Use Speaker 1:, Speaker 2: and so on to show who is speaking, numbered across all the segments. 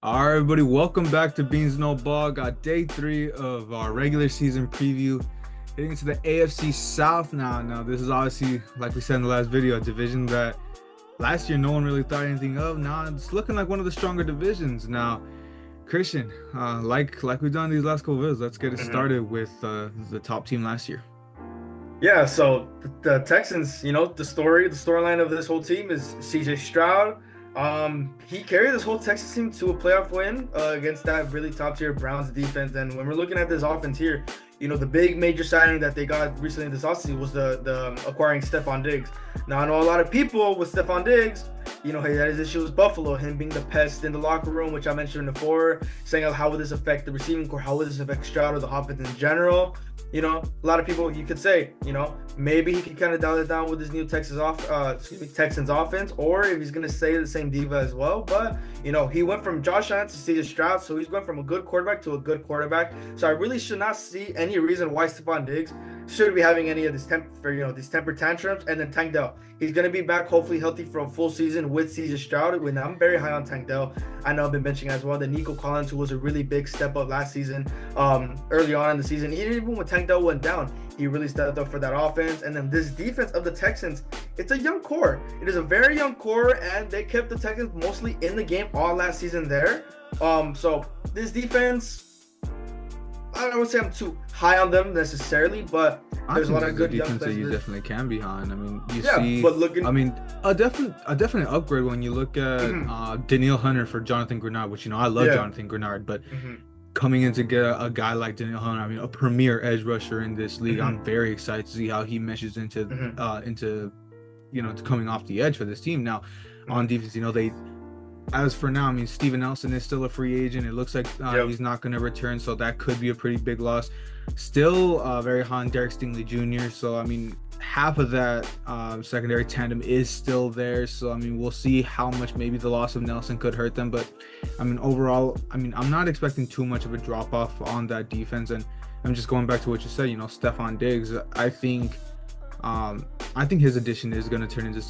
Speaker 1: All right, everybody, welcome back to Beans No Ball. Got day 3 of our regular season preview. Getting into the AFC South now. Now, this is obviously, like we said in the last video, a division that last year no one really thought anything of. Now it's looking like one of the stronger divisions. Now, Christian, like we've done these last couple of videos, let's get it started with the top team last year.
Speaker 2: Yeah, so the Texans, the storyline of this whole team is CJ Stroud. He carried this whole Texas team to a playoff win against that really top tier Browns defense. And when we're looking at this offense here, the big major signing that they got recently this offseason was the acquiring Stephon Diggs. Now, I know a lot of people with Stephon Diggs, he had his issue with Buffalo, him being the pest in the locker room, which I mentioned before, saying how would this affect the receiving core, how would this affect Stroud or the offense in general. A lot of people, you could say, maybe he could kind of dial it down with his new Texans offense, or if he's going to stay the same diva as well. But, he went from Josh Allen to CJ Stroud, so he's going from a good quarterback to a good quarterback. So I really should not see any reason why Stephon Diggs shouldn't be having any of these temper tantrums. And then Tank Dell, he's going to be back hopefully healthy for a full season with CJ Stroud. When I'm very high on Tank Dell. I know I've been mentioning as well that Nico Collins, who was a really big step up last season, early on in the season, even when Tank Dell went down, he really stepped up for that offense. And then this defense of the Texans, it's a young core. It is a very young core, and they kept the Texans mostly in the game all last season there. So this defense, I would say I'm too high on them necessarily, but there's a lot of good young
Speaker 1: defense that you definitely can be high on. I mean, a definite upgrade when you look at Danielle Hunter for Jonathan Grenard, which I love Jonathan Grenard, but coming in to get a guy like Danielle Hunter, I mean, a premier edge rusher in this league, I'm very excited to see how he meshes into coming off the edge for this team. Now, on defense, as for now, I mean, Steven Nelson is still a free agent. It looks like he's not going to return, so that could be a pretty big loss. Still very high on Derek Stingley Jr., so, I mean, half of that secondary tandem is still there. So, I mean, we'll see how much maybe the loss of Nelson could hurt them. But, I mean, overall, I'm not expecting too much of a drop-off on that defense. And I'm just going back to what you said, Stephon Diggs, I think his addition is going to turn into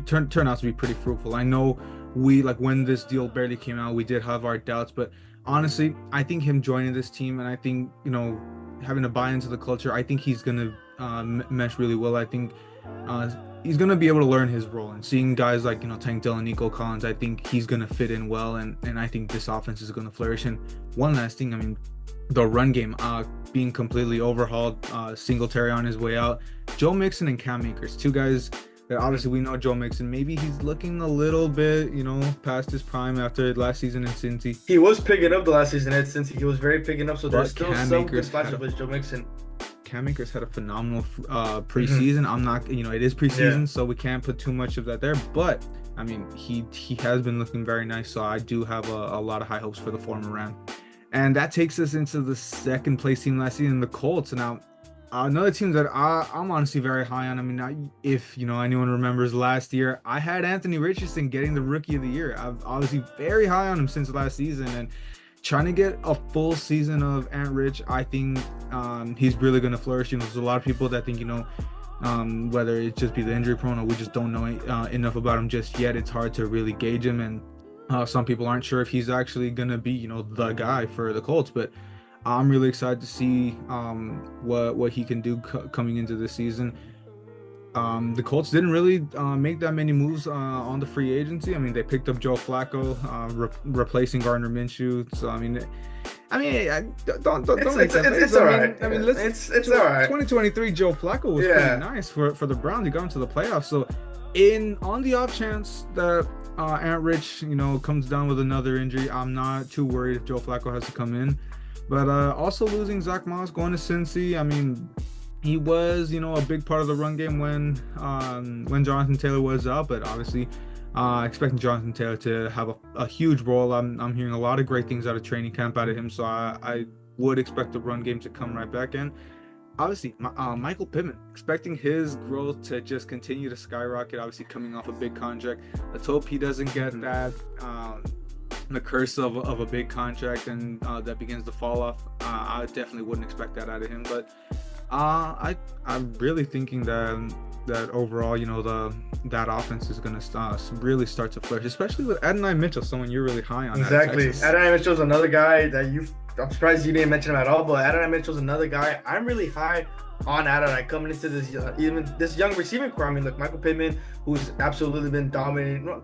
Speaker 1: turn out to be pretty fruitful. I know when this deal barely came out, we did have our doubts, but honestly, I think him joining this team, and I think having to buy into the culture, I think he's going to mesh really well. I think he's going to be able to learn his role, and seeing guys like Tank Dell and Nico Collins, I think he's going to fit in well, and I think this offense is going to flourish. And one last thing, I mean, the run game being completely overhauled, Singletary on his way out, Joe Mixon and Cam Akers, two guys that obviously we know. Joe Mixon, maybe he's looking a little bit, past his prime after last season in Cincy.
Speaker 2: He was picking up the last season at Cincy. He was very picking up, so there's still some good flashes with Joe Mixon.
Speaker 1: Cam Akers had a phenomenal preseason. I'm not, it is preseason, so we can't put too much of that there. But, I mean, he has been looking very nice, so I do have a lot of high hopes for the former Ram. And that takes us into the second place team last season, the Colts. Now, another team that I'm honestly very high on. I mean, if anyone remembers last year, I had Anthony Richardson getting the Rookie of the Year. I've obviously very high on him since last season, and trying to get a full season of Ant Rich, I think he's really going to flourish. There's a lot of people that think whether it just be the injury prone or we just don't know enough about him just yet. It's hard to really gauge him, and some people aren't sure if he's actually going to be the guy for the Colts, but I'm really excited to see what he can do coming into this season. The Colts didn't really make that many moves on the free agency. I mean, they picked up Joe Flacco, replacing Gardner Minshew. So I mean, don't make that face.
Speaker 2: It's all right.
Speaker 1: I mean, it's
Speaker 2: all right.
Speaker 1: 2023 Joe Flacco was pretty nice for the Browns. He got into the playoffs. So on the off chance that Ant Rich comes down with another injury, I'm not too worried if Joe Flacco has to come in. But also losing Zach Moss, going to Cincy, I mean, he was, a big part of the run game when Jonathan Taylor was out. But obviously, expecting Jonathan Taylor to have a huge role. I'm hearing a lot of great things out of training camp out of him. So I would expect the run game to come right back in. Obviously, Michael Pittman, expecting his growth to just continue to skyrocket. Obviously, coming off a big contract. Let's hope he doesn't get that. The curse of a big contract and that begins to fall off. I definitely wouldn't expect that out of him, but I'm really thinking that that overall, that offense is going to really start to flourish, especially with Adonai Mitchell, someone you're really high on.
Speaker 2: Exactly. Adonai Mitchell's another guy that I'm surprised you didn't mention him at all, but Adonai Mitchell's another guy I'm really high on Adonai coming into this even this young receiving core. I mean, look, Michael Pittman, who's absolutely been dominating.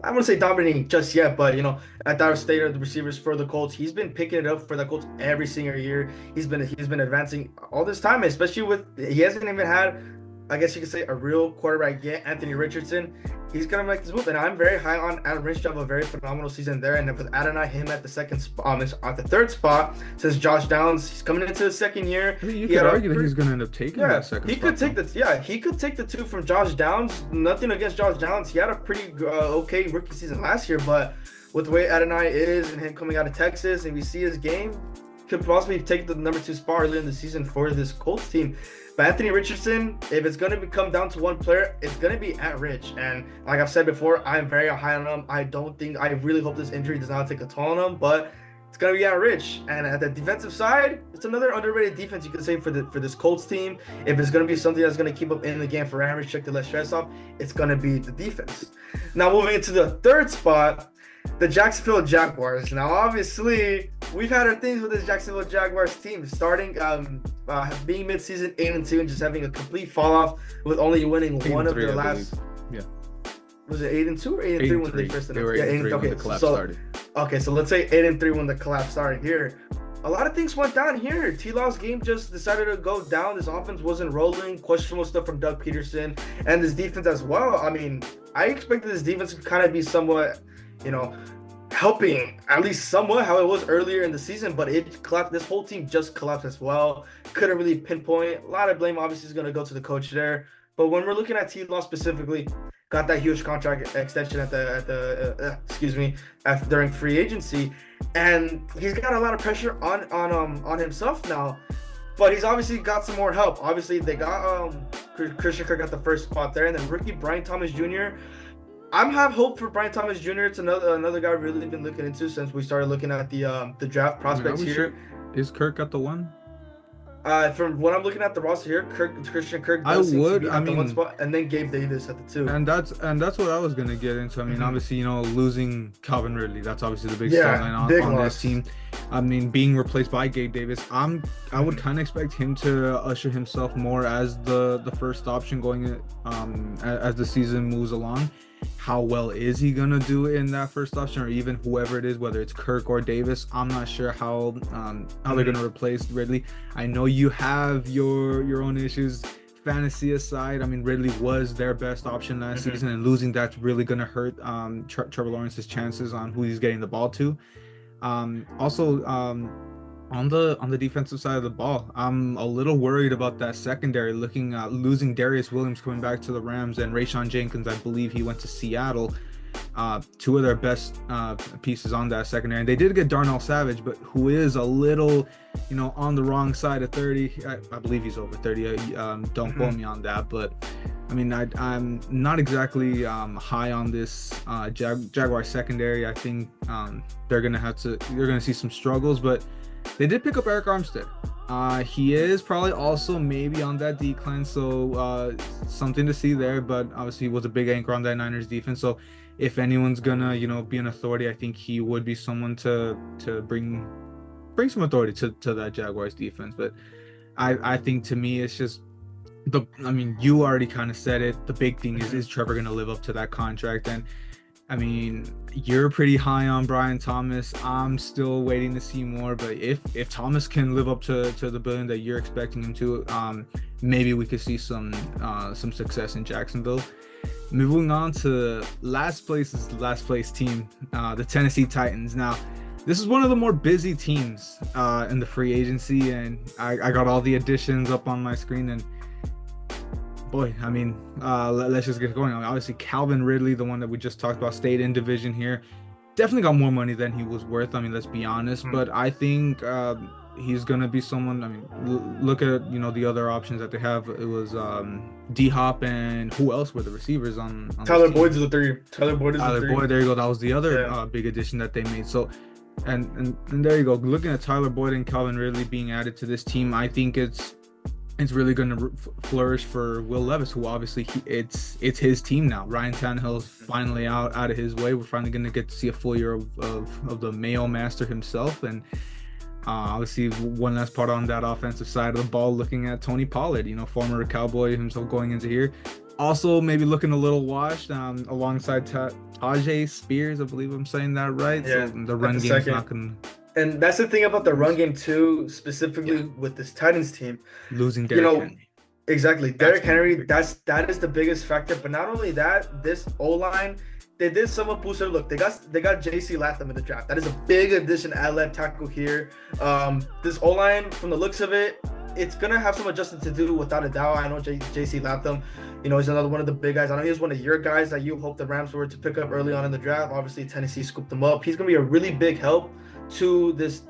Speaker 2: I wouldn't say dominating just yet, but at that state of the receivers for the Colts, he's been picking it up for the Colts every single year. He's been advancing all this time, especially he hasn't even had, I guess you could say, a real quarterback yet. Anthony Richardson, he's gonna make this move, and I'm very high on Adam Rich to have a very phenomenal season there. And then with Adonai, him at the third spot, since Josh Downs, he's coming into his second year.
Speaker 1: I mean, you could argue that he's gonna end up taking that second spot.
Speaker 2: He could take the 2 from Josh Downs. Nothing against Josh Downs. He had a pretty okay rookie season last year, but with the way Adonai is and him coming out of Texas, and we see his game, could possibly take the number 2 spot early in the season for this Colts team. But Anthony Richardson, if it's going to come down to one player, it's going to be at Rich. And like I've said before, I'm very high on him. I really hope this injury does not take a toll on him, but it's going to be at Rich. And at the defensive side, it's another underrated defense you could say for this Colts team. If it's going to be something that's going to keep up in the game for Aaron Rich to let stress off, it's going to be the defense. Now moving into the third spot, the Jacksonville Jaguars. Now, obviously, we've had our things with this Jacksonville Jaguars team, starting being midseason 8-2 and just having a complete fall off with only winning one of their last. Yeah. Was it 8-2 or 8-3 when they first announced?
Speaker 1: They were 8-3 when the collapse started.
Speaker 2: Okay, so let's say 8-3 when the collapse started here. A lot of things went down here. T-Law's game just decided to go down. This offense wasn't rolling. Questionable stuff from Doug Peterson and this defense as well. I mean, I expected this defense to kind of be somewhat, helping at least somewhat how it was earlier in the season, but it collapsed. This whole team just collapsed as well. Couldn't really pinpoint. A lot of blame obviously is going to go to the coach there. But when we're looking at T-Law specifically, got that huge contract extension during free agency, and he's got a lot of pressure on himself now. But he's obviously got some more help. Obviously, they got Christian Kirk at the first spot there, and then rookie Brian Thomas Jr. I have hope for Brian Thomas Jr. It's another guy I've really been looking into since we started looking at the draft prospects here.
Speaker 1: Sure? Is Kirk at the one?
Speaker 2: From what I'm looking at the roster here, Christian Kirk
Speaker 1: does seem to be
Speaker 2: at the one spot, and then Gabe Davis at the 2.
Speaker 1: And that's what I was gonna get into. I mean, obviously, losing Calvin Ridley, that's obviously the big storyline on this team. I mean, being replaced by Gabe Davis, I would kind of expect him to usher himself more as the first option going as the season moves along. How well is he gonna do in that first option, or even whoever it is, whether it's Kirk or Davis? I'm not sure how they're gonna replace Ridley. I know you have your own issues. Fantasy aside, I mean, Ridley was their best option last season, and losing that's really gonna hurt Trevor Lawrence's chances on who he's getting the ball to. On the defensive side of the ball, I'm a little worried about that secondary. Looking at losing Darius Williams coming back to the Rams, and Rayshawn Jenkins, I believe he went to Seattle. 2 of their best pieces on that secondary, and they did get Darnell Savage, but who is a little, on the wrong side of 30. I believe he's over 30. Don't quote me on that, but I mean, I'm not exactly high on this Jaguar secondary. I think you're gonna see some struggles, but they did pick up Eric Armstead. He is probably also maybe on that decline, so something to see there. But obviously, he was a big anchor on that Niners defense. So if anyone's gonna, be an authority, I think he would be someone to bring some authority to that Jaguars defense. But I think to me, it's just you already kind of said it. The big thing is Trevor gonna live up to that contract? And I mean, you're pretty high on Brian Thomas. I'm still waiting to see more, but if Thomas can live up to the billion that you're expecting him to, maybe we could see some success in Jacksonville. Moving on to last place team, the Tennessee Titans. Now, this is one of the more busy teams in the free agency, and I got all the additions up on my screen, and boy, I mean, let's just get going. Obviously, Calvin Ridley, the one that we just talked about, stayed in division here. Definitely got more money than he was worth. I mean, let's be honest. But I think he's going to be someone. I mean, look at, the other options that they have. It was D-Hop, and who else were the receivers on
Speaker 2: Tyler Boyd's the 3. Tyler Boyd,
Speaker 1: there you go. That was the other big addition that they made. So, and there you go. Looking at Tyler Boyd and Calvin Ridley being added to this team, I think it's it's really going to flourish for Will Levis, who obviously it's his team now. Ryan Tannehill's finally out of his way. We're finally going to get to see a full year of the Mayo Master himself, and obviously one last part on that offensive side of the ball, looking at Tony Pollard, former Cowboy himself going into here. Also, maybe looking a little washed alongside Tajay Spears, I believe I'm saying that right.
Speaker 2: Yeah,
Speaker 1: so the run game's not going to...
Speaker 2: And that's the thing about the run game too, specifically with this Titans team.
Speaker 1: Losing Derrick Henry.
Speaker 2: Exactly. Derrick Henry, that is the biggest factor. But not only that, this O-line, they did somewhat boost their look. They got J.C. Latham in the draft. That is a big addition at left tackle here. This O-line, from the looks of it, it's gonna have some adjustment to do without a doubt. I know J.C. Latham, he's another one of the big guys. I know he was one of your guys that you hope the Rams were to pick up early on in the draft. Obviously, Tennessee scooped him up. He's gonna be a really big help to this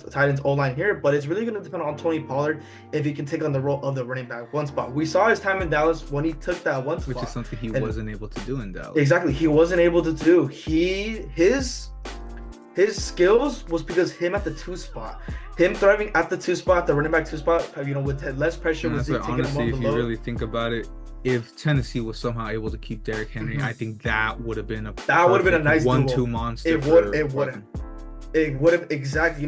Speaker 2: Titans O-line here, but it's really going to depend on Tony Pollard if he can take on the role of the running back one spot. We saw his time in Dallas when he took that one spot,
Speaker 1: which is something he wasn't able to do in Dallas.
Speaker 2: Exactly, he wasn't able to do. His skills was because him at the 2 spot, him thriving at the 2 spot, the running back 2 spot, with less pressure.
Speaker 1: And that's honestly, if you really think about it, if Tennessee was somehow able to keep Derrick Henry, I think that would have been a
Speaker 2: nice
Speaker 1: 1-2 monster.
Speaker 2: It would have exactly,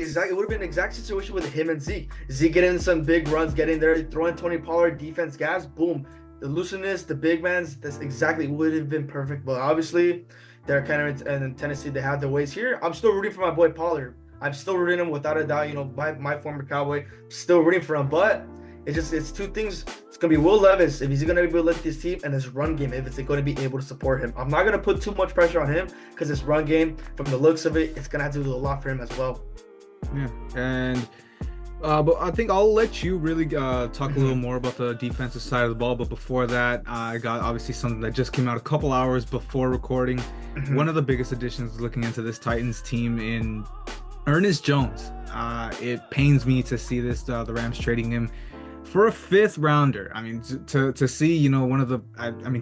Speaker 2: exactly. It would have been an exact situation with him and Zeke. Zeke getting some big runs, getting there, throwing Tony Pollard defense gas, boom. The looseness, the big mans, that's exactly would have been perfect. But obviously, Derrick Henry and Tennessee, they have their ways here. I'm still rooting for my boy Pollard. I'm still rooting him without a doubt. My former Cowboy, still rooting for him. But it's 2 things. It's going to be Will Levis, if he's going to be able to lift his team, and his run game, if it's going to be able to support him. I'm not going to put too much pressure on him because his run game, from the looks of it, it's going to have to do a lot for him as well.
Speaker 1: Yeah, and but I think I'll let you really talk a little more about the defensive side of the ball. But before that, I got obviously something that just came out a couple hours before recording. One of the biggest additions looking into this Titans team in Ernest Jones. It pains me to see this, the Rams trading him for a 5th rounder. I mean, to see, one of the,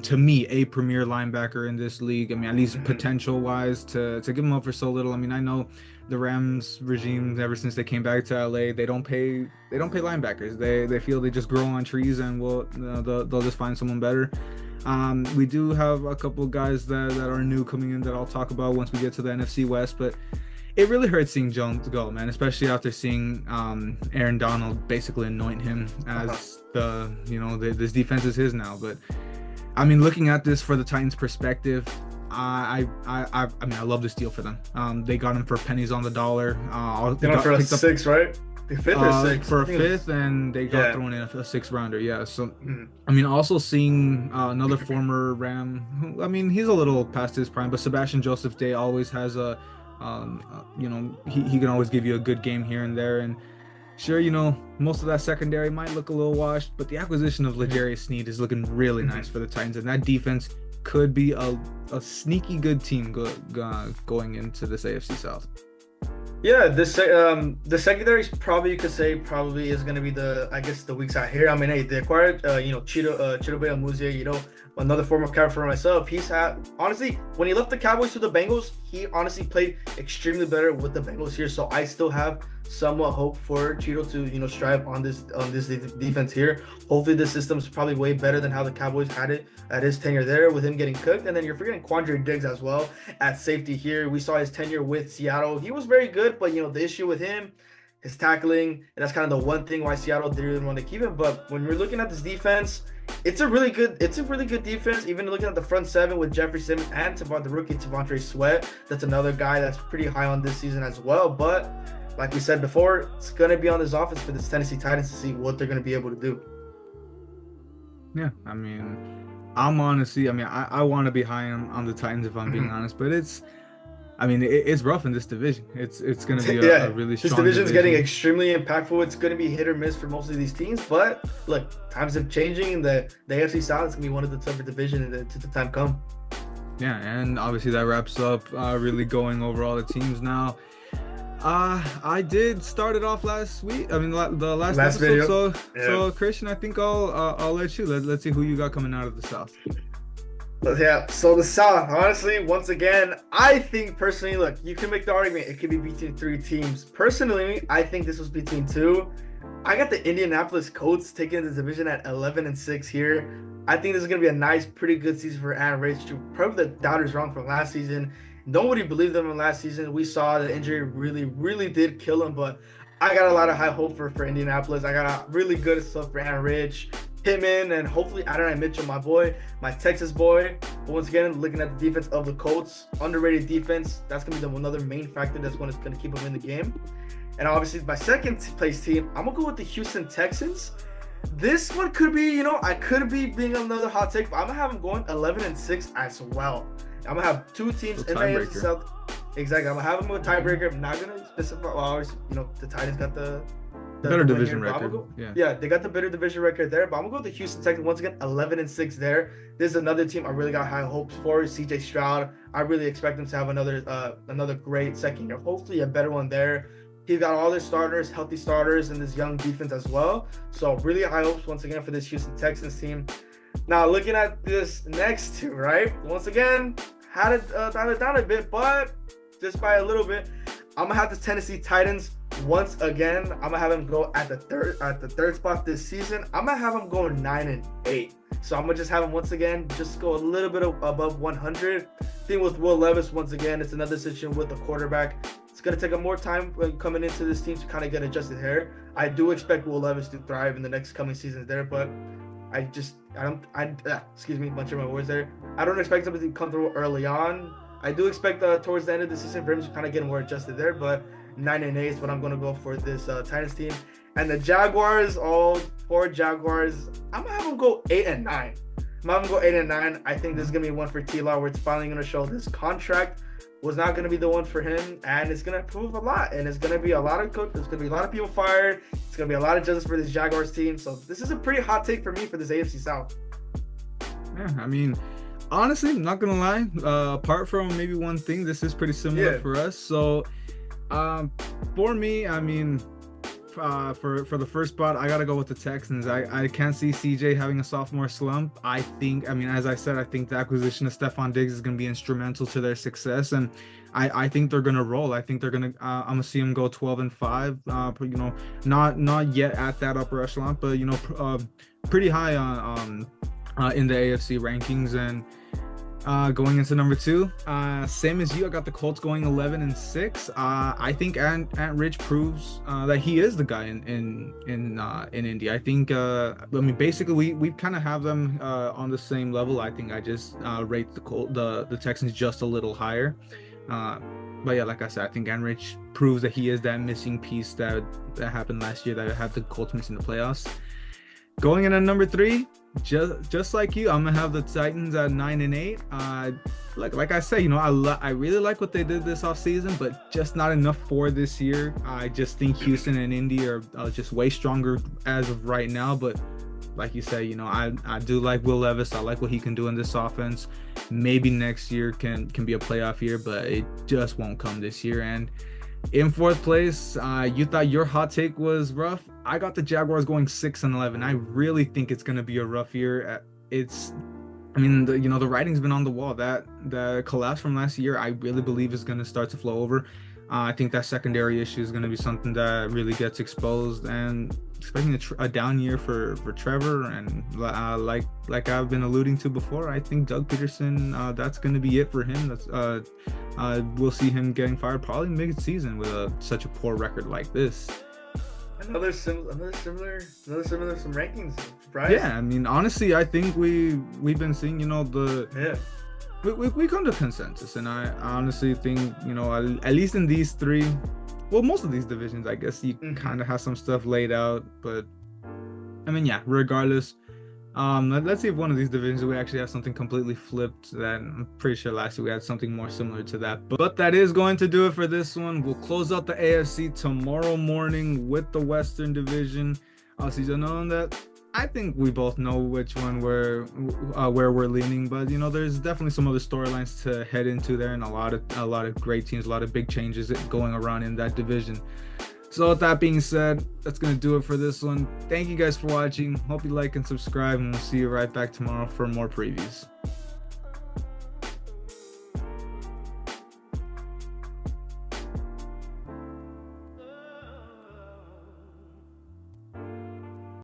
Speaker 1: to me, a premier linebacker in this league. I mean, at least potential wise, to give him up for so little. I mean, I know the Rams regime, ever since they came back to LA, they don't pay linebackers. They feel they just grow on trees and they'll just find someone better. We do have a couple guys that are new coming in that I'll talk about once we get to the NFC West, but it really hurts seeing Jones go, man, especially after seeing Aaron Donald basically anoint him as this defense is his now. But I mean, looking at this for the Titans' perspective, I love this deal for them. They got him for pennies on the dollar.
Speaker 2: They got for a 6, right? The 5th or 6?
Speaker 1: For a 5th, and they got thrown in a 6th rounder. Yeah. So, I mean, also seeing another former Ram, who, I mean, he's a little past his prime, but Sebastian Joseph Day always has a he can always give you a good game here and there. And sure, most of that secondary might look a little washed, but the acquisition of L'Jarius Sneed is looking really nice for the Titans, and that defense could be a sneaky good team going into this AFC South.
Speaker 2: Yeah, the secondary probably you could say is going to be the weak side here. I mean, hey, they acquired Chidobe Awuzie, another former Cowboy for myself. He's had, honestly, when he left the Cowboys to the Bengals, he honestly played extremely better with the Bengals here. So I still have somewhat hope for Cheeto to strive on this defense here. Hopefully the system's probably way better than how the Cowboys had it at his tenure there, with him getting cooked. And then you're forgetting Quandre Diggs as well at safety here. We saw his tenure with Seattle. He was very good, but the issue with him, his tackling, and that's kind of the one thing why Seattle didn't want to keep him. But when we're looking at this defense, it's a really good defense. Even looking at the front 7 with Jeffrey Simmons and the rookie T'Vondre Sweat, that's another guy that's pretty high on this season as well. But like we said before, it's gonna be on this offense for this Tennessee Titans to see what they're gonna be able to do.
Speaker 1: Yeah, I mean, I'm honestly, I want to be high on the Titans if I'm being honest, but it's rough in this division. It's going to be a really strong division. This division's
Speaker 2: getting extremely impactful. It's going to be hit or miss for most of these teams, but look, times are changing, and the AFC South is going to be one of the tougher divisions to the time come.
Speaker 1: Yeah, and obviously that wraps up really going over all the teams now. I did start it off last week. the last episode. Video. So Christian, I think I'll let you. Let's see who you got coming out of the South.
Speaker 2: Yeah, so the South, honestly, once again, I think personally, look, you can make the argument it could be between 3 teams. Personally, I think this was between 2. I got the Indianapolis Colts taking the division at 11-6 here. I think this is going to be a nice, pretty good season for Aaron Rich to prove the doubters wrong from last season. Nobody believed them in last season. We saw the injury really, really did kill him, but I got a lot of high hope for Indianapolis. I got a really good stuff for Aaron Rich, Pittman, and hopefully Adonai Mitchell, my boy, my Texas boy. But once again, looking at the defense of the Colts, underrated defense. That's going to be another main factor that's going to keep them in the game. And obviously, my second place team, I'm going to go with the Houston Texans. This one could be, I could be being another hot take, but I'm going to have them going 11-6 as well. I'm going to have two teams in the AFC South. Exactly. I'm going to have them with tiebreaker. I'm not going to specify. Well, obviously, the Titans got the
Speaker 1: better division record.
Speaker 2: Yeah, they got the better division record there. But I'm going to go with the Houston Texans. Once again, 11-6 there. This is another team I really got high hopes for. CJ Stroud. I really expect them to have another great second year. Hopefully a better one there. He's got all their starters, healthy starters, and this young defense as well. So really high hopes once again for this Houston Texans team. Now looking at this next two, right? Once again, had it down a bit, but just by a little bit. I'm gonna have the Tennessee Titans once again. I'm gonna have them go at the third spot this season. I'm gonna have them go 9-8. So I'm gonna just have them once again, just go a little bit above 100. Thing with Will Levis once again, it's another situation with the quarterback. It's going to take more time coming into this team to kind of get adjusted here. I do expect Will Levis to thrive in the next coming seasons there, but excuse me, bunch of my words there. I don't expect them to come through early on. I do expect towards the end of the season for him to kind of get more adjusted there, but 9-8 is what I'm going to go for this Titans team. And the Jaguars, all four Jaguars, I'm going to have them go 8-9. I'm going to go 8-9. I think this is going to be one for T-Law where it's finally going to show this contract was not going to be the one for him, and it's going to prove a lot, and it's going to be a lot of people fired. It's going to be a lot of justice for this Jaguars team. So this is a pretty hot take for me for this AFC South.
Speaker 1: Yeah, I mean, honestly, I'm not gonna lie, apart from maybe one thing, this is pretty similar for us. So for me, I mean, for the first spot, I gotta go with the Texans. I can't see CJ having a sophomore slump. I think, as I said, I think the acquisition of Stephon Diggs is gonna be instrumental to their success, and I think they're gonna roll. I think they're gonna I'm gonna see them go 12-5. Not yet at that upper echelon, but pretty high on in the AFC rankings. And going into number two, same as you, I got the Colts going 11-6. I think Ant Rich proves that he is the guy in Indy. I think basically we kind of have them on the same level. I think I just rate the Texans just a little higher. But yeah, like I said, I think Ant Rich proves that he is that missing piece that happened last year that had the Colts missing the playoffs. Going in at number three, just like you, I'm gonna have the Titans at 9-8. Like I said, I really like what they did this offseason, but just not enough for this year. I just think Houston and Indy are just way stronger as of right now. But like you said, I do like Will Levis. I like what he can do in this offense. Maybe next year can be a playoff year, but it just won't come this year. And in fourth place, you thought your hot take was rough. I got the Jaguars going 6-11. I really think it's going to be a rough year. The writing's been on the wall. That the collapse from last year, I really believe is going to start to flow over. I think that secondary issue is going to be something that really gets exposed, and expecting a down year for Trevor. And like I've been alluding to before, I think Doug Peterson, that's going to be it for him. We'll see him getting fired probably mid-season with such a poor record like this.
Speaker 2: Another similar some rankings. Surprise.
Speaker 1: Yeah, honestly, I think we've been seeing we come to consensus, and I honestly think at least in these three, well, most of these divisions, I guess you kind of have some stuff laid out. But regardless, let's see if one of these divisions we actually have something completely flipped. That I'm pretty sure last year we had something more similar to that. But that is going to do it for this one. We'll close out the AFC tomorrow morning with the Western Division. I'll see you know that. I think we both know which one where we're leaning, but there's definitely some other storylines to head into there, and a lot of great teams, a lot of big changes going around in that division. So with that being said, that's going to do it for this one. Thank you guys for watching. Hope you like and subscribe, and we'll see you right back tomorrow for more previews.